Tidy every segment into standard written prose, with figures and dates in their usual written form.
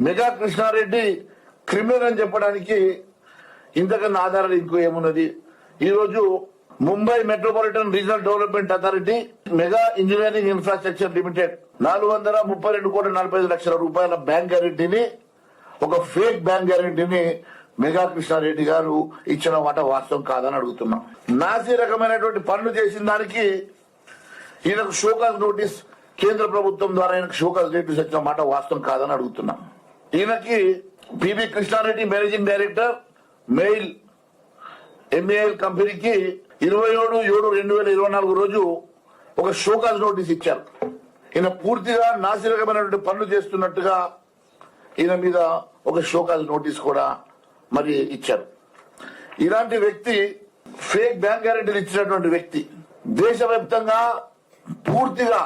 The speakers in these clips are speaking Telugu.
మెగా కృష్ణారెడ్డి క్రిమినల్ అని చెప్పడానికి ఇంతకన్నా ఆధారాలు ఇంకో ఏమున్నది? ఈరోజు Mumbai metropolitan regional development authority mega engineering infrastructure limited 432,45,00,000 రూపాయల బ్యాంక్ గ్యారెంటీని, ఒక ఫేక్ బ్యాంక్ గ్యారెంటీని మెగా కృష్ణారెడ్డి గారు ఇచ్చిన మాట వాస్తవం కాదని అడుగుతున్నాం. నాసి రకమైనటువంటి పనులు చేసిన దానికి ఈయనకు షోకాజ్ నోటీస్ కేంద్ర ప్రభుత్వం ద్వారా ఈయనకు షోకాజ్ నోటీస్ వచ్చిన మాట వాస్తవం కాదని అడుగుతున్నాం. ఈయనకి PB Krishna Reddy managing director MEIL MAL కంపెనీకి 27/7/2024 రోజు ఒక షోకాజ్ నోటీస్ ఇచ్చారు. ఈయన పూర్తిగా నాసిరకమైనటువంటి పనులు చేస్తున్నట్టుగా ఈయన మీద ఒక షోకాజ్ నోటీస్ కూడా మరి ఇచ్చారు. ఇలాంటి వ్యక్తి, ఫేక్ బ్యాంక్ గ్యారెంటీలు ఇచ్చినటువంటి వ్యక్తి, దేశవ్యాప్తంగా పూర్తిగా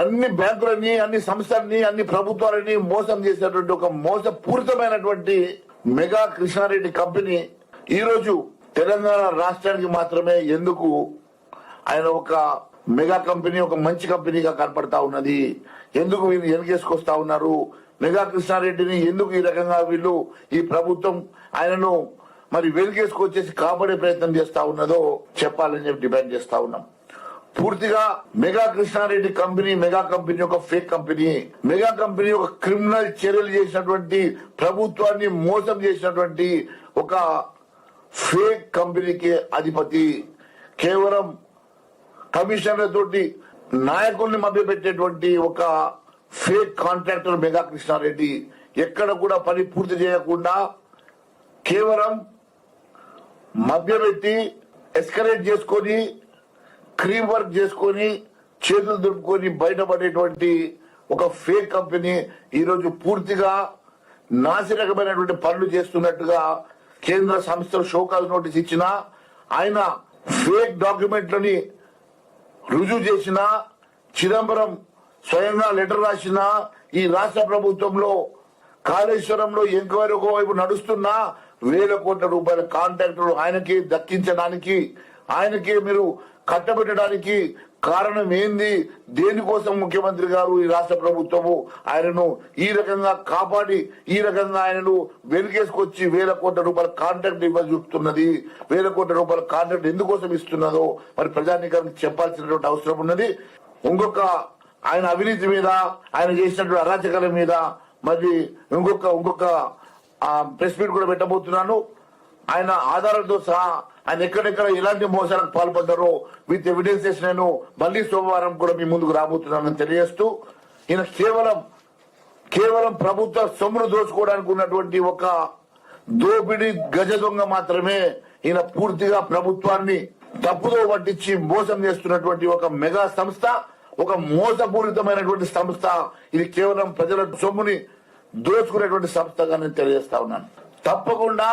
అన్ని బ్యాంకులని, అన్ని సంస్థలని, అన్ని ప్రభుత్వాలని మోసం చేసినటువంటి ఒక మోసపూరితమైనటువంటి మెగా కృష్ణారెడ్డి కంపెనీ ఈరోజు తెలంగాణ రాష్ట్రానికి మాత్రమే ఎందుకు ఆయన ఒక మెగా కంపెనీ, ఒక మంచి కంపెనీగా కనపడతా ఉన్నది? ఎందుకు వీళ్ళు వెనకేసుకొస్తా ఉన్నారు? మెగా కృష్ణారెడ్డిని ఎందుకు ఈ రకంగా వీళ్ళు, ఈ ప్రభుత్వం ఆయనను మరి వెనకేసుకొచ్చేసి కాపాడే ప్రయత్నం చేస్తా ఉన్నదో చెప్పాలని చెప్పి డిమాండ్ చేస్తా ఉన్నాం. పూర్తిగా మెగా కృష్ణారెడ్డి కంపెనీ, మెగా కంపెనీ ఒక ఫేక్ కంపెనీ, మెగా కంపెనీ ఒక క్రిమినల్ చర్యలు చేసినటువంటి, ప్రభుత్వాన్ని మోసం చేసినటువంటి ఒక ఫేక్ కంపెనీకి అధిపతి. కేవలం కమిషన్లతోటి నాయకుల్ని మభ్యపెట్టేటువంటి ఒక ఫేక్ కాంట్రాక్టర్ మెగా కృష్ణారెడ్డి. ఎక్కడ కూడా పని పూర్తి చేయకుండా కేవలం మభ్యపెట్టి ఎస్కలేట్ చేసుకొని, క్రీమ్ వర్క్ చేసుకొని, చేతులు దులుపుకొని బయటపడేటువంటి ఒక ఫేక్ కంపెనీ ఈరోజు పూర్తిగా నాసిరకమైనటువంటి పనులు చేస్తున్నట్టుగా కేంద్ర సంస్థలు షోకాజ్ నోటీస్ ఇచ్చినా, ఆయన ఫేక్ డాక్యుమెంట్లని రుజువు చేసిన, చిదంబరం స్వయంగా లెటర్ రాసిన, ఈ రాష్ట్ర ప్రభుత్వంలో కాళేశ్వరంలో ఎంక్వైరీ ఒకవైపు నడుస్తున్నా 1,000 కోట్ల రూపాయల కాంట్రాక్టులు ఆయనకి దక్కించడానికి, ఆయనకి మీరు కట్టబెట్టడానికి కారణం ఏంది? దేనికోసం ముఖ్యమంత్రి గారు, ఈ రాష్ట్ర ప్రభుత్వము ఆయనను ఈ రకంగా కాపాడి, ఈ రకంగా ఆయనను వెనుకేసుకొచ్చి 1,000 కోట్ల రూపాయల కాంట్రాక్ట్ చూపుతున్నది? 1,000 కోట్ల రూపాయల కాంట్రాక్ట్ ఎందుకోసం ఇస్తున్నదో మరి ప్రజానీకానికి చెప్పాల్సినటువంటి అవసరం ఉన్నది. ఇంకొక ఆయన అవినీతి మీద, ఆయన చేసినటువంటి అరాచకాల మీద మరి ఇంకొక ప్రెస్ మీట్ కూడా పెట్టబోతున్నాను. ఆయన ఆధారాలతో సహా ఆయన ఎక్కడెక్కడ ఎలాంటి మోసాలకు పాల్పడ్డారో విత్ ఎవిడెన్సెస్ నేను మళ్లీ సోమవారం కూడా మీ ముందుకు రాబోతున్నానని తెలియజేస్తూ, ఈయన కేవలం ప్రభుత్వ సొమ్మును దోచుకోవడానికి ఉన్నటువంటి ఒక దోపిడీ గజ దొంగ మాత్రమే. ఈయన పూర్తిగా ప్రభుత్వాన్ని తప్పుదో పట్టించి మోసం చేస్తున్నటువంటి ఒక మెగా సంస్థ, ఒక మోసపూరితమైనటువంటి సంస్థ. ఇది కేవలం ప్రజల సొమ్ముని దోచుకునేటువంటి సంస్థగా నేను తెలియజేస్తా ఉన్నాను. తప్పకుండా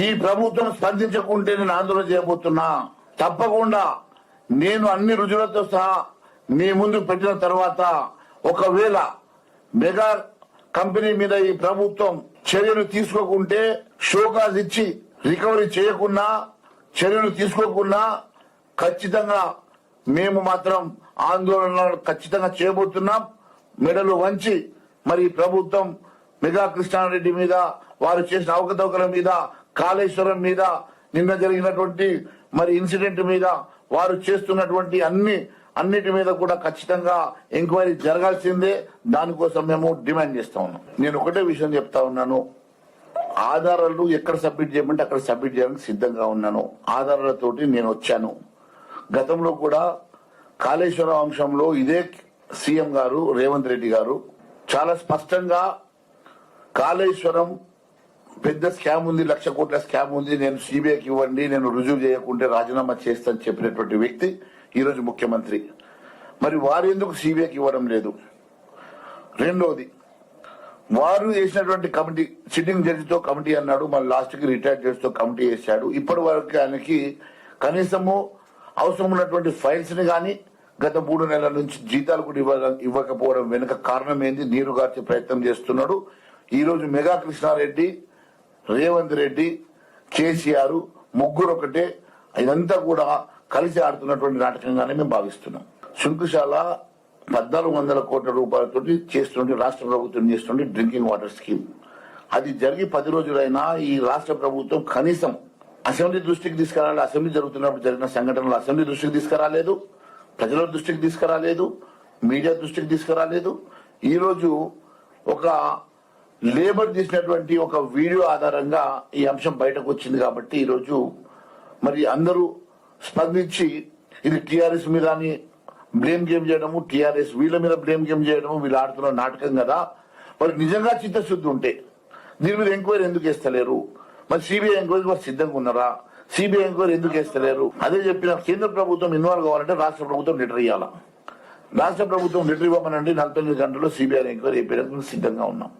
ఈ ప్రభుత్వం స్పందించకుంటే నేను ఆందోళన చేయబోతున్నా. తప్పకుండా నేను అన్ని రుజువులతో సహా మీ ముందు పెట్టిన తర్వాత ఒకవేళ మెగా కంపెనీ మీద ఈ ప్రభుత్వం చర్యలు తీసుకోకుంటే, షోకాజ్ ఇచ్చి రికవరీ చేయకున్నా, చర్యలు తీసుకోకున్నా ఖచ్చితంగా మేము మాత్రం ఆందోళన ఖచ్చితంగా చేయబోతున్నాం. మెడలు వంచి మరి ప్రభుత్వం మెగా కృష్ణారెడ్డి మీద, వారు చేసిన అవకతవకల మీద, కాళేశ్వరం మీద, నిన్న జరిగినటువంటి మరి ఇన్సిడెంట్ మీద, వారు చేస్తున్నటువంటి అన్నిటి మీద కూడా ఖచ్చితంగా ఎంక్వైరీ జరగాల్సిందే. దానికోసం మేము డిమాండ్ చేస్తా ఉన్నాం. నేను ఒకటే విషయం చెప్తా ఉన్నాను, ఆధారాలు ఎక్కడ సబ్మిట్ చేయమంటే అక్కడ సబ్మిట్ చేయడానికి సిద్ధంగా ఉన్నాను. ఆధారాలతోటి నేను వచ్చాను. గతంలో కూడా కాళేశ్వరం అంశంలో ఇదే సీఎం గారు రేవంత్ రెడ్డి గారు చాలా స్పష్టంగా కాళేశ్వరం పెద్ద స్కామ్ ఉంది, 1,00,000 కోట్ల స్కామ్ ఉంది, నేను సిబిఐకి ఇవ్వండి, నేను రుజువు చేయకుంటే రాజీనామా చేస్తానని చెప్పినటువంటి వ్యక్తి ఈరోజు ముఖ్యమంత్రి. మరి వారు ఎందుకు సిబిఐకి ఇవ్వడం లేదు? రెండోది, వారు చేసినటువంటి కమిటీ, సిట్టింగ్ జడ్జితో కమిటీ అన్నాడు, మళ్ళీ లాస్ట్ కి రిటైర్డ్ జడ్జితో కమిటీ చేశాడు. ఇప్పటి వరకు ఆయనకి కనీసము అవసరం ఉన్నటువంటి ఫైల్స్ ని గాని, గత 3 నెలల నుంచి జీతాలు కూడా ఇవ్వకపోవడం వెనుక కారణం ఏంది? నీరు గార్చే ప్రయత్నం చేస్తున్నాడు. ఈ రోజు మెగా కృష్ణారెడ్డి, రేవంత్ రెడ్డి, కేసీఆర్ ముగ్గురు ఒకటే. ఇదంతా కూడా కలిసి ఆడుతున్నటువంటి నాటకంగానే మేము భావిస్తున్నాం. శుంకుశాల 1400 కోట్ల రూపాయలతో చేస్తుంటే రాష్ట్ర ప్రభుత్వం చేస్తుంటే డ్రింకింగ్ వాటర్ స్కీమ్. అది జరిగి 10 రోజులైనా ఈ రాష్ట్ర ప్రభుత్వం కనీసం అసెంబ్లీ దృష్టికి తీసుకురాలి. అసెంబ్లీ జరుగుతున్నప్పుడు జరిగిన సంఘటనలు అసెంబ్లీ దృష్టికి తీసుకురాలేదు, ప్రజల దృష్టికి తీసుకురాలేదు, మీడియా దృష్టికి తీసుకురాలేదు. ఈ రోజు ఒక లేబర్ తీసినటువంటి ఒక వీడియో ఆధారంగా ఈ అంశం బయటకు వచ్చింది. కాబట్టి ఈ రోజు మరి అందరూ స్పందించి ఇది టీఆర్ఎస్ మీద బ్లేమ్ గేమ్ చేయడము, టీఆర్ఎస్ వీళ్ళ మీద బ్లేమ్ గేమ్ చేయడము వీళ్ళు ఆడుతున్న నాటకం కదా. మరి నిజంగా చిత్తశుద్ధి ఉంటే దీని మీద ఎంక్వైరీ ఎందుకు వేస్తలేరు? మరి సిబిఐ ఎంక్వైరీ మరి సిద్ధంగా ఉన్నారా? సిబిఐ ఎంక్వైరీ ఎందుకు వేస్తలేరు? అదే చెప్పిన కేంద్ర ప్రభుత్వం ఇన్వాల్వ్ కావాలంటే రాష్ట్ర ప్రభుత్వం లెటర్ ఇవ్వాలా. రాష్ట్ర ప్రభుత్వం లెటర్ ఇవ్వమనండి, 48 గంటల్లో సిబిఐ ఎంక్వైరీ అయిపోయడానికి సిద్ధంగా ఉన్నాం.